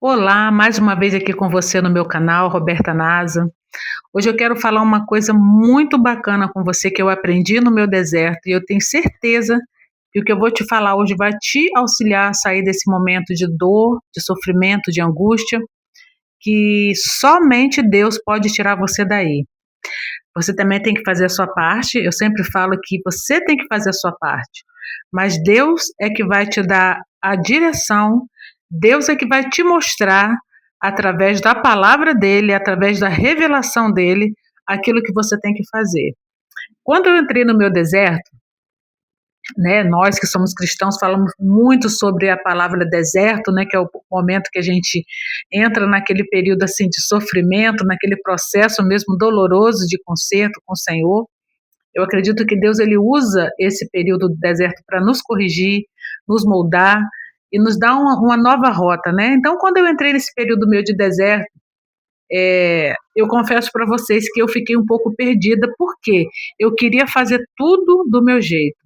Olá, mais uma vez aqui com você no meu canal, Roberta Nasa. Hoje eu quero falar uma coisa muito bacana com você que eu aprendi no meu deserto e eu tenho certeza que o que eu vou te falar hoje vai te auxiliar a sair desse momento de dor, de sofrimento, de angústia, que somente Deus pode tirar você daí. Você também tem que fazer a sua parte. Eu sempre falo que você tem que fazer a sua parte, mas Deus é que vai te dar a direção, Deus é que vai te mostrar, através da palavra dele, através da revelação dele, aquilo que você tem que fazer. Quando eu entrei no meu deserto, né, nós que somos cristãos falamos muito sobre a palavra deserto, né, que é o momento que a gente entra naquele período assim de sofrimento, naquele processo mesmo doloroso de conserto com o Senhor. Eu acredito que Deus ele usa esse período do deserto para nos corrigir, nos moldar e nos dar uma nova rota, né? Então, quando eu entrei nesse período meu de deserto, eu confesso para vocês que eu fiquei um pouco perdida, porque eu queria fazer tudo do meu jeito.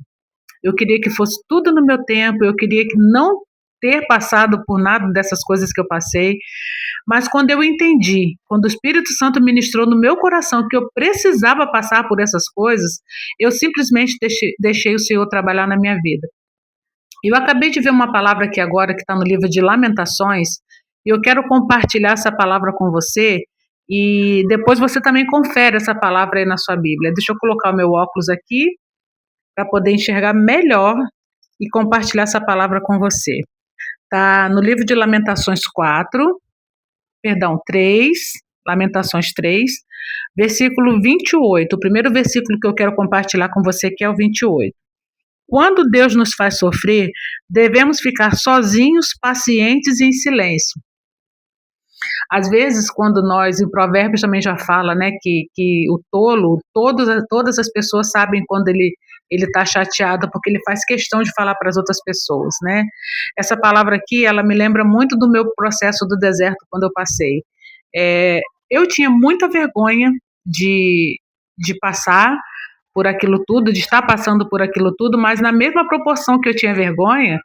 Eu queria que fosse tudo no meu tempo, eu queria que não ter passado por nada dessas coisas que eu passei, mas quando eu entendi, quando o Espírito Santo ministrou no meu coração que eu precisava passar por essas coisas, eu simplesmente deixei o Senhor trabalhar na minha vida. Eu acabei de ver uma palavra aqui agora que está no livro de Lamentações, e eu quero compartilhar essa palavra com você, e depois você também confere essa palavra aí na sua Bíblia. Deixa eu colocar o meu óculos aqui para poder enxergar melhor e compartilhar essa palavra com você. Está no livro de Lamentações 4, perdão, 3, Lamentações 3, versículo 28. O primeiro versículo que eu quero compartilhar com você que é o 28. Quando Deus nos faz sofrer, devemos ficar sozinhos, pacientes e em silêncio. Às vezes, quando nós, em Provérbios também já fala, né, que o tolo, todas as pessoas sabem quando ele está chateado, porque ele faz questão de falar para as outras pessoas, né? Essa palavra aqui, ela me lembra muito do meu processo do deserto quando eu passei. Eu tinha muita vergonha de passar por aquilo tudo, de estar passando por aquilo tudo, mas na mesma proporção que eu tinha vergonha,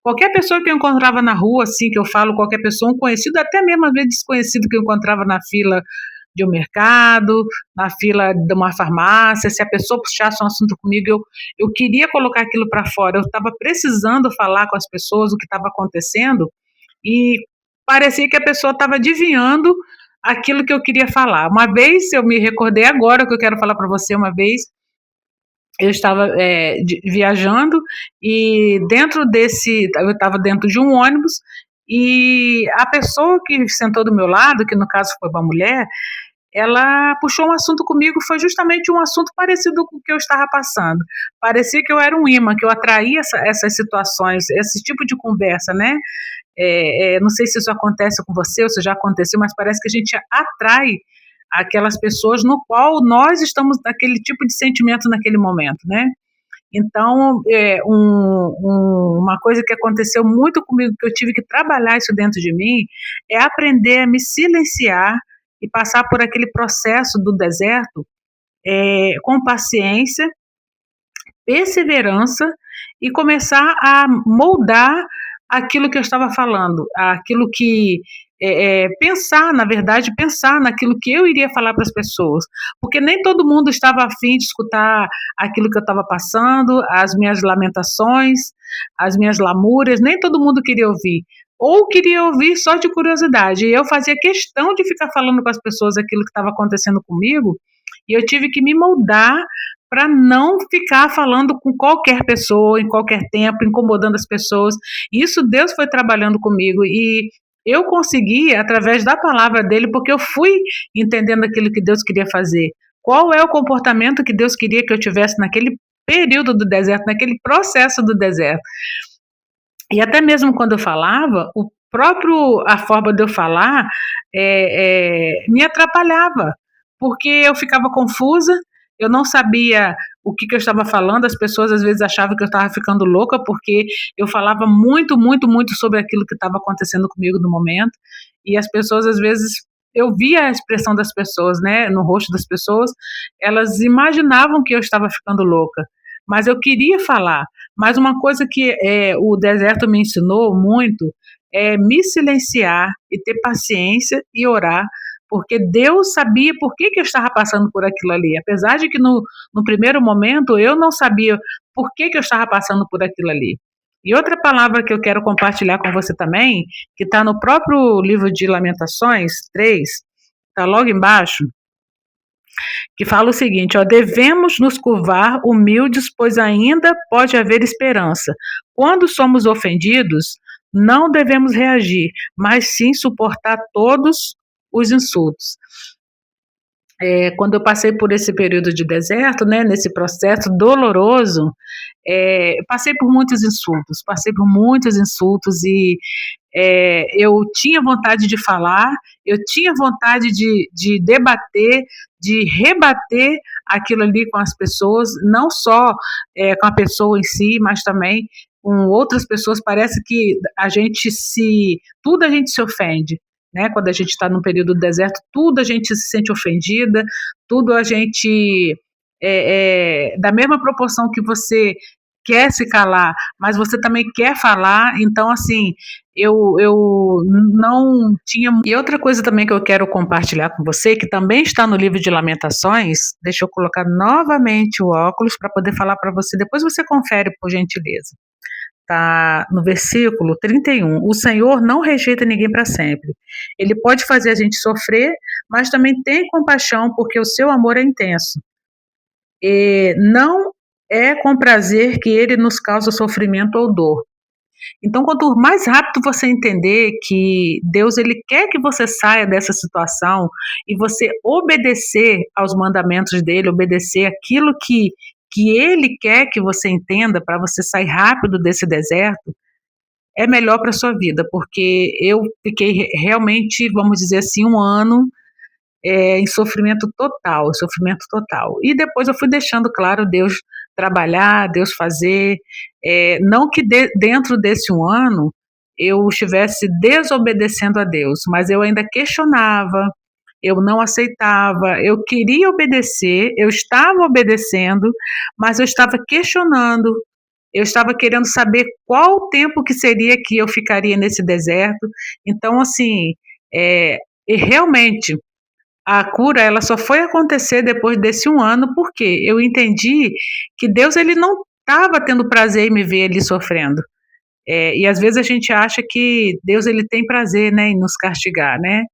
qualquer pessoa que eu encontrava na rua, assim, que eu falo, qualquer pessoa, um conhecido, até mesmo às vezes desconhecido que eu encontrava na fila de um mercado, na fila de uma farmácia, se a pessoa puxasse um assunto comigo, eu queria colocar aquilo para fora, eu estava precisando falar com as pessoas o que estava acontecendo e parecia que a pessoa estava adivinhando aquilo que eu queria falar. Uma vez, eu me recordei agora que eu quero falar para você, uma vez, eu estava viajando e eu estava dentro de um ônibus e a pessoa que sentou do meu lado, que no caso foi uma mulher, ela puxou um assunto comigo, foi justamente um assunto parecido com o que eu estava passando. Parecia que eu era um imã, que eu atraía essas situações, esse tipo de conversa, né? Não sei se isso acontece com você ou se já aconteceu, mas parece que a gente atrai aquelas pessoas no qual nós estamos naquele tipo de sentimento naquele momento, né? Então, uma coisa que aconteceu muito comigo, que eu tive que trabalhar isso dentro de mim, é aprender a me silenciar e passar por aquele processo do deserto com paciência, perseverança e começar a moldar aquilo que eu estava falando, aquilo que pensar, na verdade, pensar naquilo que eu iria falar para as pessoas, porque nem todo mundo estava afim de escutar aquilo que eu estava passando, as minhas lamentações, as minhas lamúrias, nem todo mundo queria ouvir, ou queria ouvir só de curiosidade, e eu fazia questão de ficar falando com as pessoas aquilo que estava acontecendo comigo, e eu tive que me moldar para não ficar falando com qualquer pessoa, em qualquer tempo, incomodando as pessoas. Isso Deus foi trabalhando comigo e eu consegui através da palavra dele, porque eu fui entendendo aquilo que Deus queria fazer. Qual é o comportamento que Deus queria que eu tivesse naquele período do deserto, naquele processo do deserto. E até mesmo quando eu falava, a forma de eu falar me atrapalhava, porque eu ficava confusa, eu não sabia o que eu estava falando, as pessoas às vezes achavam que eu estava ficando louca, porque eu falava muito, muito, muito sobre aquilo que estava acontecendo comigo no momento, e as pessoas às vezes, eu via a expressão das pessoas, né, no rosto das pessoas, elas imaginavam que eu estava ficando louca, mas eu queria falar. Mas uma coisa que o deserto me ensinou muito é me silenciar e ter paciência e orar, porque Deus sabia por que eu estava passando por aquilo ali. Apesar de que no primeiro momento eu não sabia por que eu estava passando por aquilo ali. E outra palavra que eu quero compartilhar com você também, que está no próprio livro de Lamentações 3, está logo embaixo, que fala o seguinte: ó, devemos nos curvar humildes, pois ainda pode haver esperança. Quando somos ofendidos, não devemos reagir, mas sim suportar todos os insultos. Quando eu passei por esse período de deserto, né, nesse processo doloroso, passei por muitos insultos e eu tinha vontade de falar, eu tinha vontade de debater, de rebater aquilo ali com as pessoas, não só com a pessoa em si, mas também com outras pessoas. Parece que tudo a gente se ofende, né? Quando a gente está num período do deserto, tudo a gente se sente ofendida, tudo a gente da mesma proporção que você quer se calar, mas você também quer falar. Então, assim, eu não tinha. E outra coisa também que eu quero compartilhar com você, que também está no livro de Lamentações, deixa eu colocar novamente o óculos para poder falar para você, depois você confere, por gentileza. Está no versículo 31. O Senhor não rejeita ninguém para sempre. Ele pode fazer a gente sofrer, mas também tem compaixão, porque o seu amor é intenso. E não é com prazer que ele nos causa sofrimento ou dor. Então, quanto mais rápido você entender que Deus ele quer que você saia dessa situação e você obedecer aos mandamentos dele, obedecer aquilo que ele quer que você entenda para você sair rápido desse deserto, é melhor para a sua vida, porque eu fiquei realmente, vamos dizer assim, um ano em sofrimento total, sofrimento total. E depois eu fui deixando, claro, Deus trabalhar, Deus fazer. Não que dentro desse um ano eu estivesse desobedecendo a Deus, mas eu ainda questionava, eu não aceitava, eu queria obedecer, eu estava obedecendo, mas eu estava questionando, eu estava querendo saber qual o tempo que seria que eu ficaria nesse deserto. Então, assim, e realmente a cura ela só foi acontecer depois desse um ano, porque eu entendi que Deus ele não estava tendo prazer em me ver ali sofrendo. E às vezes a gente acha que Deus ele tem prazer, né, em nos castigar, né?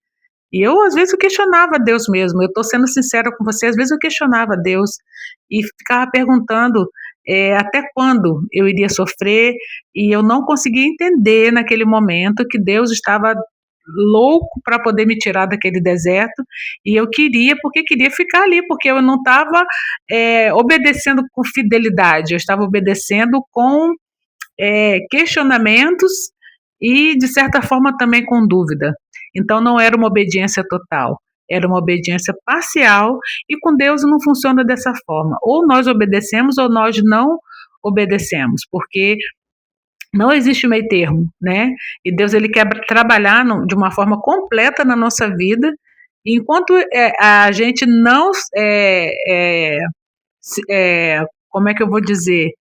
E eu às vezes eu questionava Deus mesmo. Eu estou sendo sincera com você. Às vezes eu questionava Deus e ficava perguntando até quando eu iria sofrer, e eu não conseguia entender naquele momento que Deus estava louco para poder me tirar daquele deserto, e eu queria, porque queria ficar ali, porque eu não estava obedecendo com fidelidade, eu estava obedecendo com questionamentos e, de certa forma, também com dúvida. Então, não era uma obediência total, era uma obediência parcial, e com Deus não funciona dessa forma. Ou nós obedecemos ou nós não obedecemos, porque não existe meio termo, né? E Deus ele quer trabalhar de uma forma completa na nossa vida, e enquanto a gente não, como é que eu vou dizer?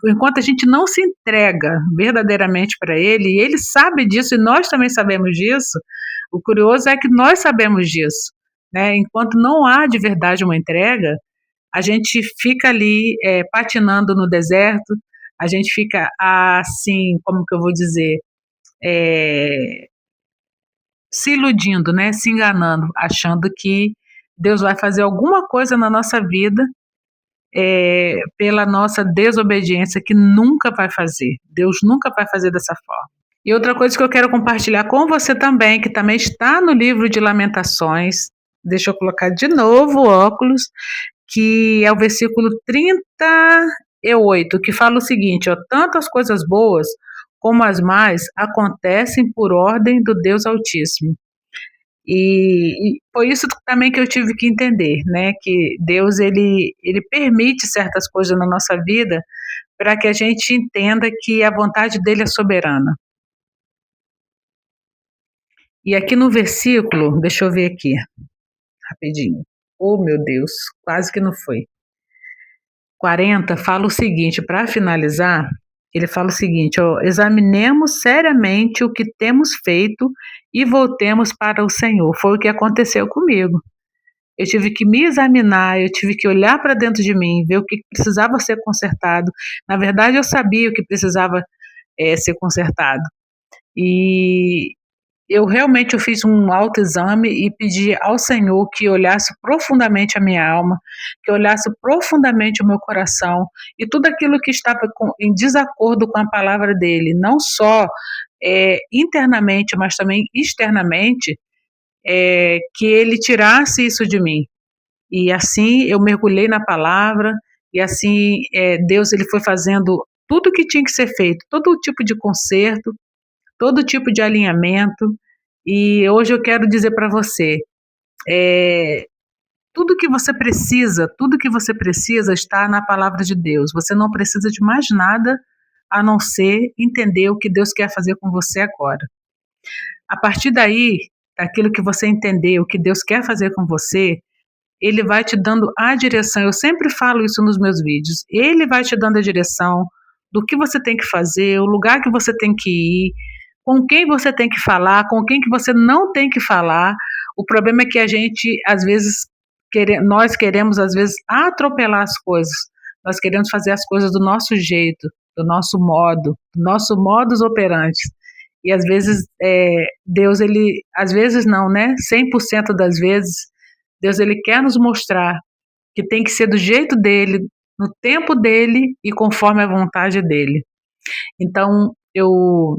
Enquanto a gente não se entrega verdadeiramente para Ele, e Ele sabe disso e nós também sabemos disso, o curioso é que nós sabemos disso, né? Enquanto não há de verdade uma entrega, a gente fica ali patinando no deserto, a gente fica assim, como que eu vou dizer, é, se iludindo, né? Se enganando, achando que Deus vai fazer alguma coisa na nossa vida pela nossa desobediência, que nunca vai fazer. Deus nunca vai fazer dessa forma. E outra coisa que eu quero compartilhar com você também, que também está no livro de Lamentações, deixa eu colocar de novo o óculos, que é o versículo 38, que fala o seguinte: ó, tanto as coisas boas como as más acontecem por ordem do Deus Altíssimo. E foi isso também que eu tive que entender, né? Que Deus ele permite certas coisas na nossa vida para que a gente entenda que a vontade dele é soberana. E aqui no versículo, deixa eu ver aqui, rapidinho. Oh, meu Deus, quase que não foi. 40 fala o seguinte, para finalizar, Ele fala o seguinte, ó: "Examinemos seriamente o que temos feito e voltemos para o Senhor". Foi o que aconteceu comigo. Eu tive que me examinar, eu tive que olhar para dentro de mim, ver o que precisava ser consertado. Na verdade, eu sabia o que precisava, ser consertado. E eu fiz um autoexame e pedi ao Senhor que olhasse profundamente a minha alma, que olhasse profundamente o meu coração e tudo aquilo que estava em desacordo com a palavra dele, não só internamente, mas também externamente, que ele tirasse isso de mim. E assim eu mergulhei na palavra, e assim Deus ele foi fazendo tudo o que tinha que ser feito, todo o tipo de conserto, todo tipo de alinhamento. E hoje eu quero dizer para você, eh, tudo que você precisa está na palavra de Deus. Você não precisa de mais nada a não ser entender o que Deus quer fazer com você agora. A partir daí, daquilo que você entender, o que Deus quer fazer com você, ele vai te dando a direção. Eu sempre falo isso nos meus vídeos. Ele vai te dando a direção do que você tem que fazer, o lugar que você tem que ir, com quem você tem que falar, com quem que você não tem que falar. O problema é que a gente, às vezes, nós queremos, às vezes, atropelar as coisas. Nós queremos fazer as coisas do nosso jeito, do nosso modus operandi. E às vezes, Deus, ele, às vezes não, né? 100% das vezes, Deus ele quer nos mostrar que tem que ser do jeito dele, no tempo dele e conforme a vontade dele. Então, eu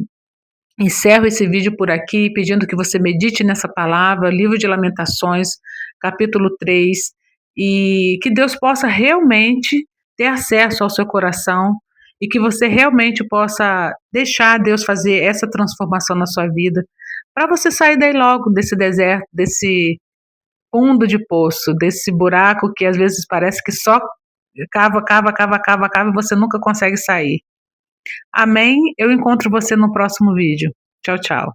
encerro esse vídeo por aqui, pedindo que você medite nessa palavra, livro de Lamentações, capítulo 3, e que Deus possa realmente ter acesso ao seu coração e que você realmente possa deixar Deus fazer essa transformação na sua vida, para você sair daí logo desse deserto, desse fundo de poço, desse buraco que às vezes parece que só cava, cava, cava, cava, cava e você nunca consegue sair. Amém? Eu encontro você no próximo vídeo. Tchau, tchau.